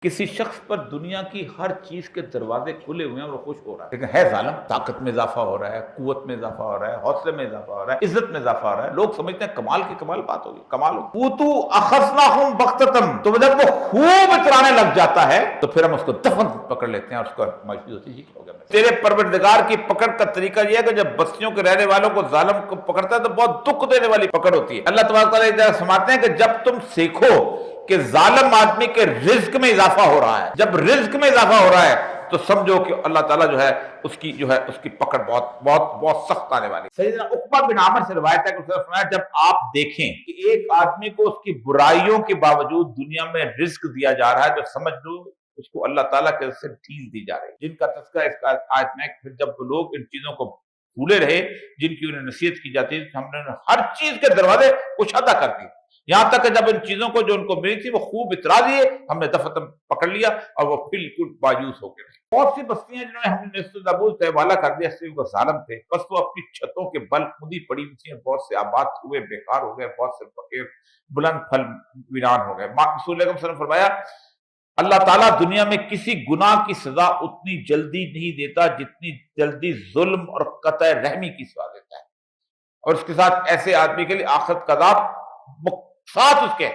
کسی شخص پر دنیا کی ہر چیز کے دروازے کھلے ہوئے ہیں اور وہ خوش ہو رہا ہے، لیکن ہے ظالم، طاقت میں اضافہ ہو رہا ہے، قوت میں اضافہ ہو رہا ہے، حوصلے میں اضافہ ہو رہا ہے، عزت میں اضافہ ہو رہا ہے، لوگ سمجھتے ہیں کمال کی کمال بات ہوگی، کمال ہوگی۔ اوتو اخذناہم بغتۃ، تو جب وہ خوب اترانے لگ جاتا ہے تو پھر ہم اس کو دفن پکڑ لیتے ہیں اور اس کو معاشی ہوتی ہے، ہو گیا۔ تیرے پروردگار کی پکڑ کا طریقہ یہ ہے کہ جب بستیوں کے رہنے والوں کو ظالم کو پکڑتا ہے تو بہت دکھ دینے والی پکڑ ہوتی ہے۔ اللہ تبارک و تعالیٰ فرماتے ہیں کہ جب تم سیکھو کہ ظالم آدمی کے رزق میں اضافہ ہو رہا ہے، جب رزق میں اضافہ ہو رہا ہے تو سمجھو کہ اللہ تعالیٰ جو ہے اس کی پکڑ بہت بہت بہت سخت آنے والی۔ سیدنا عقبہ بن عامر سے روایت ہے کہ اس نے فرمایا جب آپ دیکھیں کہ ایک آدمی کو اس کی برائیوں کے باوجود دنیا میں رزق دیا جا رہا ہے تو سمجھ لو اس کو اللہ تعالیٰ کے سے ڈھیل دی جا رہی ہے، جن کا تذکرہ اس کا آیت میں پھر جب لوگ ان چیزوں کو بھولے رہے جن کی انہیں نصیحت کی جاتی ہے، ہم نے ہر چیز کے دروازے کشادہ کر دیے، یہاں تک کہ جب ان چیزوں کو جو ان کو ملی تھی وہ خوب اترا دیے، ہم نے دفعہ پکڑ لیا اور وہ بالکل مایوس ہو گئے۔ بہت سی بستیاں جنہوں نے ہم نے نصف نابود کا حوالہ کر دیا، اس لیے وہ ظالم تھے، بس وہ اپنی چھتوں کے بل خودی پڑی ہوئی تھیں، بہت سے آباد ہوئے بیکار ہو گئے، بہت سے فقیر بلند پھل ویران ہو گئے۔ رسول اللہ صلی اللہ علیہ وسلم نے فرمایا اللہ تعالیٰ دنیا میں کسی گناہ کی سزا اتنی جلدی نہیں دیتا جتنی جلدی ظلم اور قطع رحمی کی سزا دیتا ہے، اور اس کے ساتھ ایسے آدمی کے لیے آخرت کا عذاب ساتھ اس کے